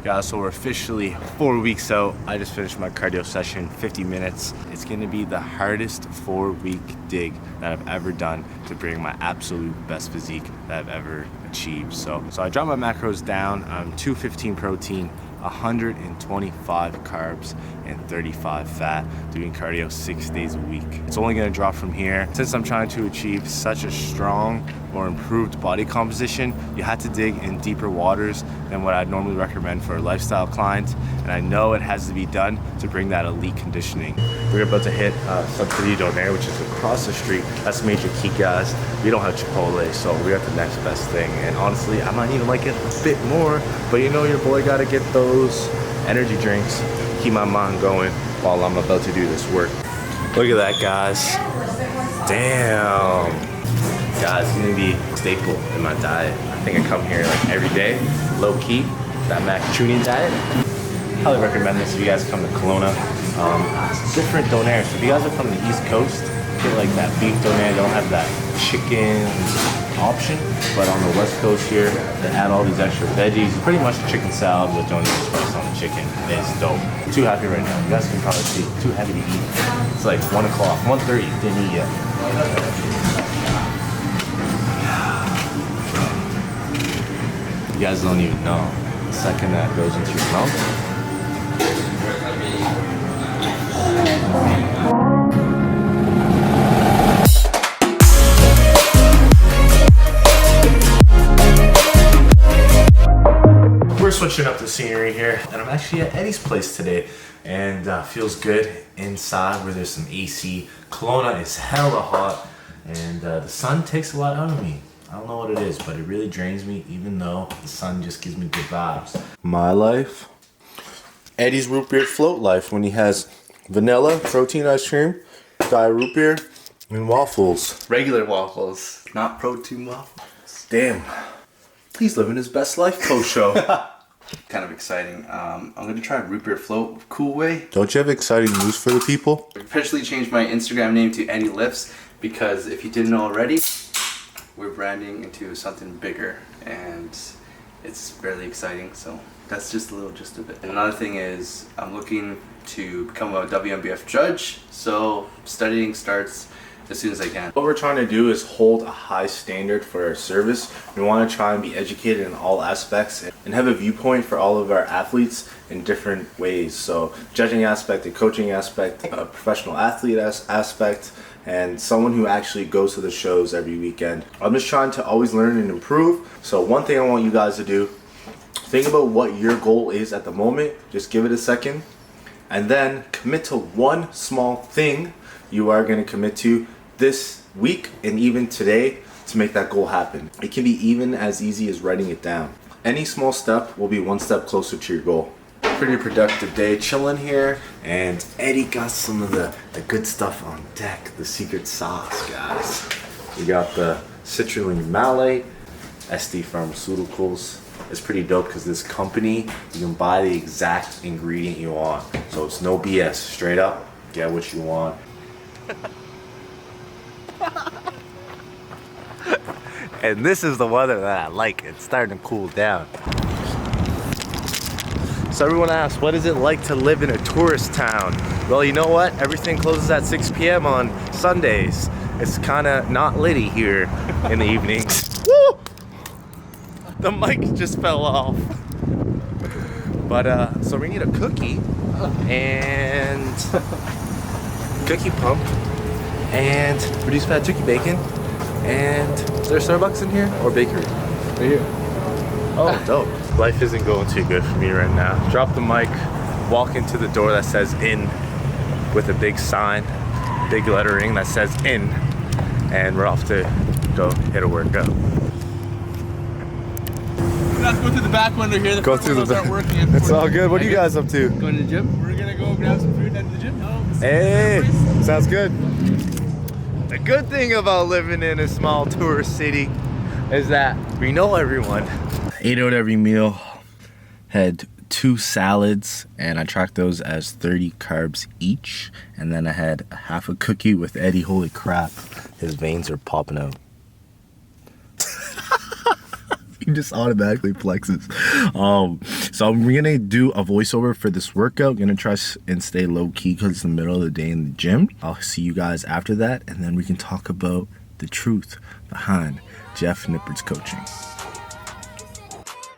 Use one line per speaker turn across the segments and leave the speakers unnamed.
Guys, so we're officially 4 weeks out. I just finished my cardio session, 50 minutes. It's gonna be the hardest 4-week dig that I've ever done to bring my absolute best physique that I've ever achieved. So I dropped my macros down. 215 protein, 125 carbs, and 35 fat, doing cardio 6 days a week. It's only gonna drop from here. Since I'm trying to achieve such a strong or improved body composition, you had to dig in deeper waters than what I'd normally recommend for a lifestyle client. And I know it has to be done to bring that elite conditioning. We're about to hit Sub City Donaire, which is across the street. That's Major Key, guys. We don't have Chipotle, so we got the next best thing. And honestly, I might even like it a bit more, but you know your boy gotta get those energy drinks, keep my mind going while I'm about to do this work. Look at that, guys. Damn. Guys, it's gonna be a staple in my diet. I think I come here like every day, low key, that macaroni diet. Highly recommend this if you guys come to Kelowna. Different donairs. If you guys are from the East Coast, get like that beef donair. They don't have that chicken option, but on the West Coast here, they add all these extra veggies. Pretty much chicken salad with donair spice on the chicken. It's dope. Too happy right now. You guys can probably see. Too happy to eat. It's like 1 o'clock, 1:30. Didn't eat yet. You guys don't even know. The second that goes into your mouth. We're switching up the scenery here, and I'm actually at Eddie's place today, and feels good inside where there's some AC. Kelowna is hella hot, and the sun takes a lot out of me. I don't know what it is, but it really drains me, even though the sun just gives me good vibes. My life. Eddie's root beer float life, when he has vanilla protein ice cream, diet root beer, and waffles.
Regular waffles, not protein waffles.
Damn. He's living his best life post-show.
Kind of exciting. I'm gonna try root beer float Cool Way.
Don't you have exciting news for the people?
I officially changed my Instagram name to Eddie Lifts because if you didn't know already, we're branding into something bigger and it's fairly exciting. So that's just a little gist of it. And another thing is I'm looking to become a WNBF judge. So studying starts as soon as I can.
What we're trying to do is hold a high standard for our service. We want to try and be educated in all aspects and have a viewpoint for all of our athletes in different ways. So judging aspect, the coaching aspect, a professional athlete aspect, and someone who actually goes to the shows every weekend. I'm just trying to always learn and improve. So one thing I want you guys to do, think about what your goal is at the moment. Just give it a second and then commit to one small thing you are going to commit to this week and even today to make that goal happen. It can be even as easy as writing it down. Any small step will be one step closer to your goal. Pretty productive day chilling here, and Eddie got some of the good stuff on deck, the secret sauce, guys. We got the citrulline malate, SD Pharmaceuticals. It's pretty dope because this company, you can buy the exact ingredient you want. So it's no BS, straight up, get what you want. And this is the weather that I like. It's starting to cool down. So everyone asks, what is it like to live in a tourist town? Well, you know what? Everything closes at 6 p.m. on Sundays. It's kind of not litty here in the evenings. Woo! The mic just fell off. But so we need a cookie and cookie pump and reduced fat turkey bacon. And is there a Starbucks in here or bakery?
Right here.
Oh, dope. Life isn't going too good for me right now. Drop the mic, walk into the door that says in with a big sign, big lettering that says in, and we're off to go hit a workout.
Let's go through the back window here.
Go through the back. It's all good. What are you guys up to?
Going to the gym. We're gonna go grab some food at the gym.
Hey, sounds good. The good thing about living in a small tourist city is that we know everyone. Ate out every meal, had 2 salads, and I tracked those as 30 carbs each. And then I had half a cookie with Eddie. Holy crap, his veins are popping out. He just automatically flexes. So we're gonna do a voiceover for this workout. Gonna try and stay low key because it's the middle of the day in the gym. I'll see you guys after that, and then we can talk about the truth behind Jeff Nippard's coaching.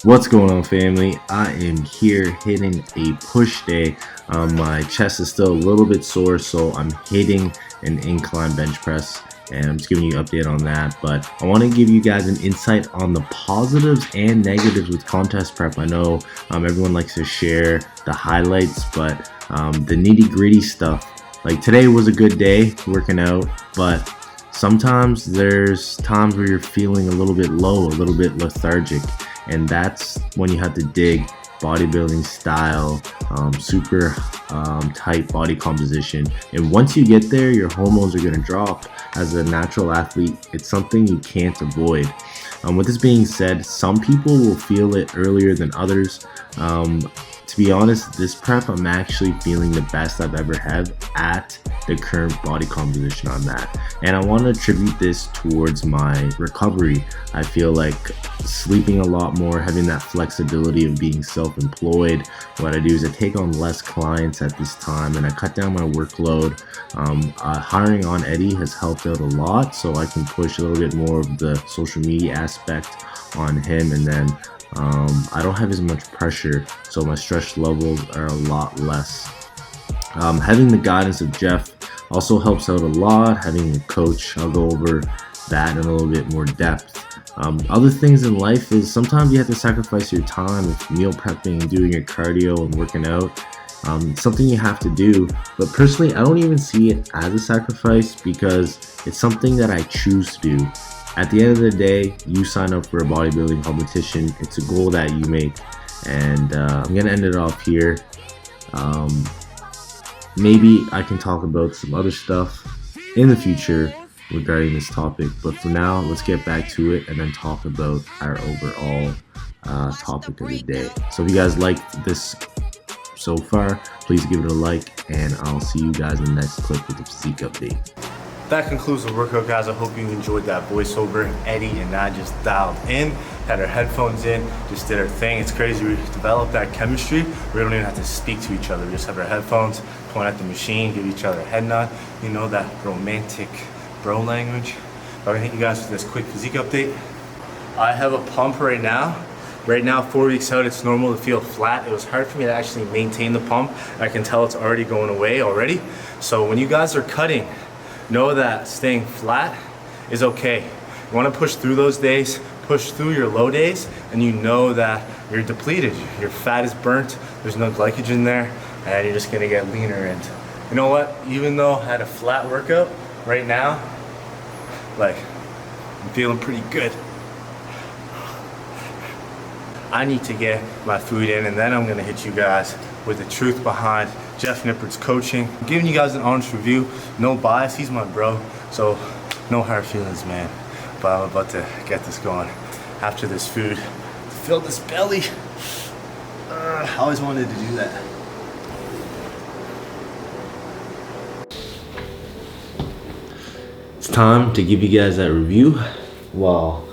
What's going on, family? I am here hitting a push day. My chest is still a little bit sore, so I'm hitting an incline bench press, and I'm just giving you an update on that. But I want to give you guys an insight on the positives and negatives with contest prep. I know everyone likes to share the highlights, but the nitty gritty stuff, like today was a good day working out, but sometimes there's times where you're feeling a little bit low, a little bit lethargic, and that's when you have to dig bodybuilding style, super tight body composition. And once you get there, your hormones are going to drop. As a natural athlete, it's something you can't avoid. With this being said, some people will feel it earlier than others. To be honest, this prep, I'm actually feeling the best I've ever had at the current body composition I'm at. And I want to attribute this towards my recovery. I feel like sleeping a lot more, having that flexibility of being self-employed. What I do is I take on less clients at this time and I cut down my workload. Hiring on Eddie has helped out a lot, so I can push a little bit more of the social media aspect on him, and then I don't have as much pressure, so my stress levels are a lot less. Having the guidance of Jeff also helps out a lot. Having a coach, I'll go over that in a little bit more depth. Other things in life is sometimes you have to sacrifice your time with meal prepping and doing your cardio and working out. Something you have to do, but personally I don't even see it as a sacrifice because it's something that I choose to do. At the end of the day, you sign up for a bodybuilding competition. It's a goal that you make, and I'm gonna end it off here. Maybe I can talk about some other stuff in the future regarding this topic, but for now, let's get back to it and then talk about our overall topic of the day. So if you guys liked this so far, please give it a like, and I'll see you guys in the next clip with the physique update. That concludes the workout, guys. I hope you enjoyed that voiceover. Eddie and I just dialed in, had our headphones in, just did our thing. It's crazy, we developed that chemistry. We don't even have to speak to each other. We just have our headphones, point at the machine, give each other a head nod. You know, that romantic bro language. I'm gonna hit you guys with this quick physique update. I have a pump right now. Right now, 4 weeks out, it's normal to feel flat. It was hard for me to actually maintain the pump. I can tell it's already going away already. So when you guys are cutting, know that staying flat is okay. You want to push through those days, push through your low days, and you know that you're depleted. Your fat is burnt, there's no glycogen there, and you're just gonna get leaner. And you know what? Even though I had a flat workout, right now, like, I'm feeling pretty good. I need to get my food in, and then I'm gonna hit you guys with the truth behind Jeff Nippard's coaching. I'm giving you guys an honest review, no bias, he's my bro, so no hard feelings, man. But I'm about to get this going after this food. Fill this belly. I always wanted to do that. It's time to give you guys that review while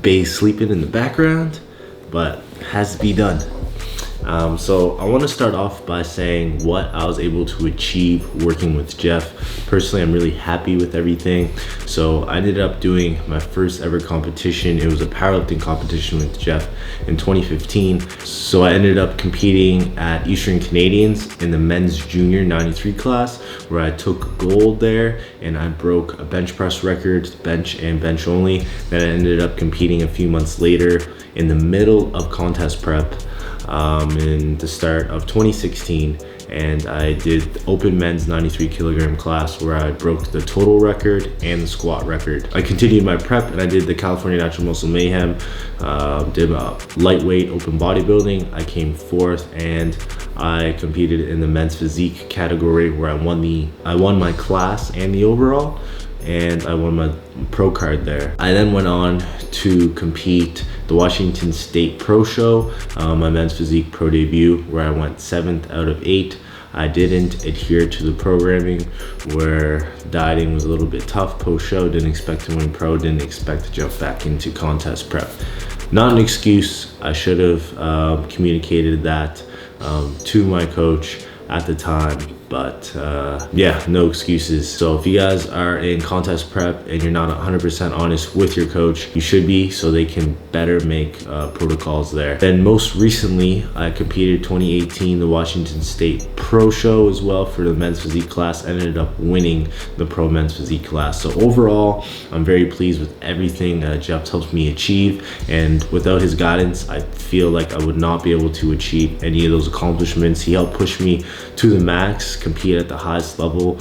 Bay's sleeping in the background, but has to be done. So I want to start off by saying what I was able to achieve working with Jeff. Personally, I'm really happy with everything. So I ended up doing my first ever competition. It was a powerlifting competition with Jeff in 2015. So I ended up competing at Eastern Canadians in the men's junior 93 class, where I took gold there and I broke a bench press record, bench and bench only. Then I ended up competing a few months later in the middle of contest prep in the start of 2016, and I did open men's 93 kilogram class where I broke the total record and the squat record. I continued my prep and I did the California Natural Muscle Mayhem, did lightweight open bodybuilding. I came fourth and I competed in the men's physique category where I won my class and the overall, and I won my pro card there. I then went on to compete the Washington State Pro Show, my men's physique pro debut, where I went 7th out of 8. I didn't adhere to the programming, where dieting was a little bit tough post show. Didn't expect to win pro, didn't expect to jump back into contest prep. Not an excuse. I should have communicated that to my coach at the time, but yeah, no excuses. So if you guys are in contest prep and you're not 100% honest with your coach, you should be, so they can better make protocols there. Then most recently, I competed 2018 the Washington State Pro Show as well for the men's physique class. I ended up winning the pro men's physique class. So overall, I'm very pleased with everything Jeff helps me achieve, and without his guidance, I feel like I would not be able to achieve any of those accomplishments. He helped push me to the max, compete at the highest level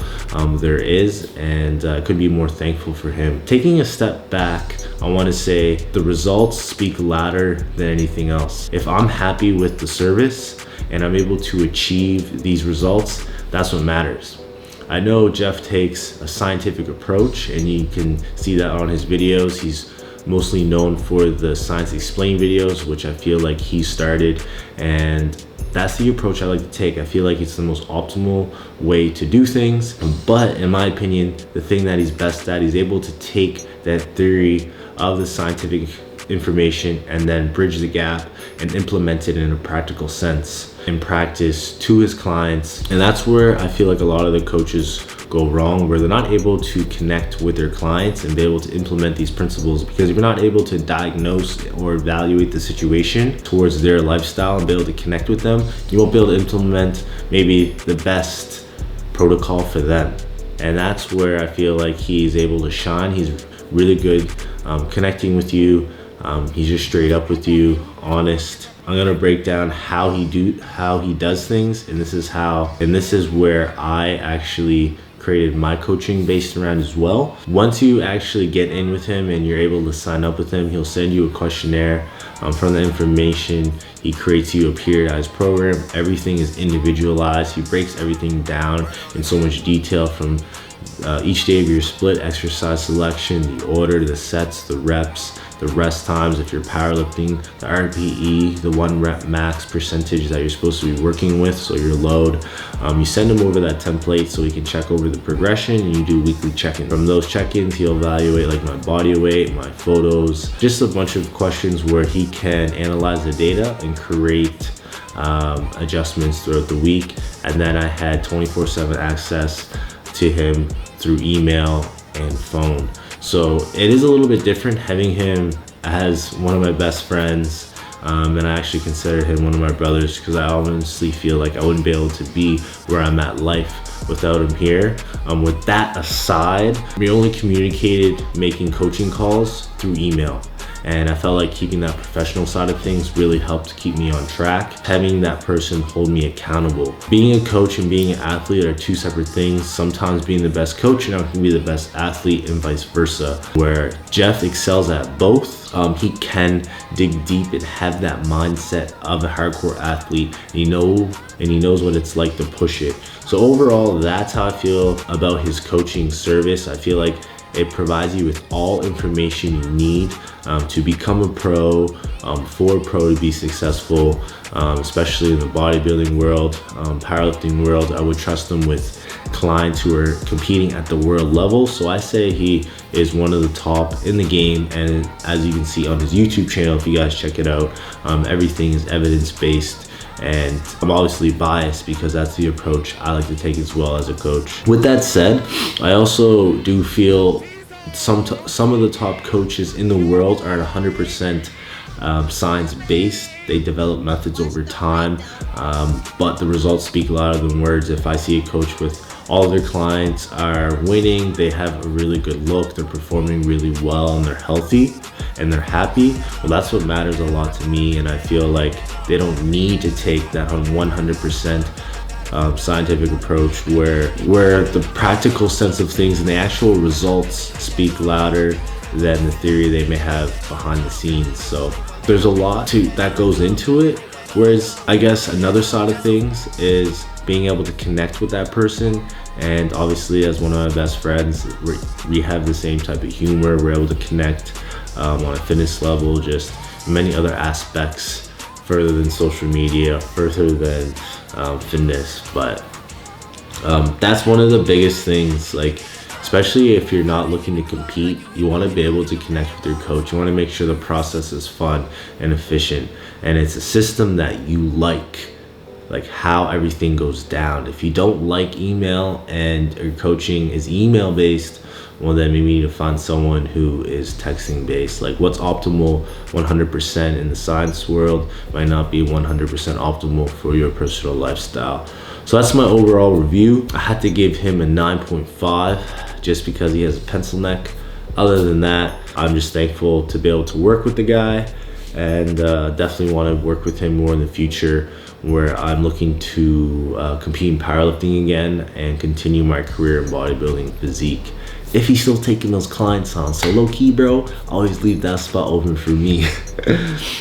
there is, and I couldn't be more thankful for him. Taking a step back, I want to say the results speak louder than anything else. If I'm happy with the service and I'm able to achieve these results, that's what matters. I know Jeff takes a scientific approach, and you can see that on his videos. He's mostly known for the Science Explained videos, which I feel like he started, and that's the approach I like to take. I feel like it's the most optimal way to do things. But in my opinion, the thing that he's best at, he's able to take that theory of the scientific information and then bridge the gap and implement it in a practical sense in practice to his clients. And that's where I feel like a lot of the coaches go wrong, where they're not able to connect with their clients and be able to implement these principles. Because if you're not able to diagnose or evaluate the situation towards their lifestyle and be able to connect with them, you won't be able to implement maybe the best protocol for them. And that's where I feel like he's able to shine. He's really good connecting with you. He's just straight up with you, honest. I'm gonna break down how he does things, and this is where I actually created my coaching based around as well. Once you actually get in with him and you're able to sign up with him, he'll send you a questionnaire. From the information, he creates you a periodized program. Everything is individualized. He breaks everything down in so much detail, from each day of your split, exercise selection, the order, the sets, the reps, the rest times, if you're powerlifting, the RPE, the 1 rep max percentage that you're supposed to be working with, so your load. You send him over that template so he can check over the progression, and you do weekly check-ins. From those check-ins, he'll evaluate like my body weight, my photos, just a bunch of questions where he can analyze the data and create adjustments throughout the week. And then I had 24/7 access to him through email and phone. So it is a little bit different having him as one of my best friends, and I actually consider him one of my brothers, because I honestly feel like I wouldn't be able to be where I'm at life without him here. With that aside, we only communicated making coaching calls through email. And I felt like keeping that professional side of things really helped keep me on track, having that person hold me accountable. Being a coach and being an athlete are two separate things. Sometimes being the best coach and I can be the best athlete, and vice versa. Where Jeff excels at both, he can dig deep and have that mindset of a hardcore athlete. And he knows what it's like to push it. So overall, that's how I feel about his coaching service. I feel like it provides you with all information you need to become a pro, for a pro to be successful, especially in the bodybuilding world, powerlifting world. I would trust them with clients who are competing at the world level. So I say he is one of the top in the game. And as you can see on his YouTube channel, if you guys check it out, everything is evidence-based. And I'm obviously biased because that's the approach I like to take as well as a coach. With that said, I also do feel some of the top coaches in the world aren't 100% science-based. They develop methods over time, but the results speak louder than words. If I see a coach with all their clients are winning, they have a really good look, they're performing really well, and they're healthy and they're happy, well, that's what matters a lot to me. And I feel like they don't need to take that 100% scientific approach where the practical sense of things and the actual results speak louder than the theory they may have behind the scenes. So there's a lot that goes into it. Whereas I guess another side of things is being able to connect with that person. And obviously, as one of my best friends, we have the same type of humor. We're able to connect on a fitness level, just many other aspects further than social media, further than fitness. But that's one of the biggest things, like especially if you're not looking to compete. You want to be able to connect with your coach. You want to make sure the process is fun and efficient, and it's a system that you like how everything goes down. If you don't like email and your coaching is email based, well, then maybe you need to find someone who is texting based. Like, what's optimal 100% in the science world might not be 100% optimal for your personal lifestyle. So that's my overall review. I had to give him a 9.5 just because he has a pencil neck. Other than that, I'm just thankful to be able to work with the guy, and definitely want to work with him more in the future, where I'm looking to compete in powerlifting again and continue my career in bodybuilding physique, if he's still taking those clients on. So low key, bro, always leave that spot open for me.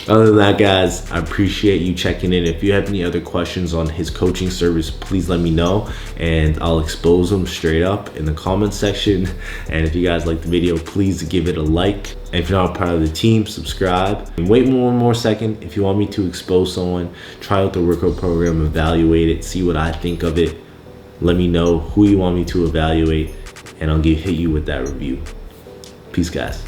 Other than that, guys, I appreciate you checking in. If you have any other questions on his coaching service, please let me know, and I'll expose them straight up in the comment section. And if you guys like the video, please give it a like. And if you're not part of the team, subscribe. And wait one more second. If you want me to expose someone, try out the workout program, evaluate it, see what I think of it. Let me know who you want me to evaluate, and I'll hit you with that review. Peace, guys.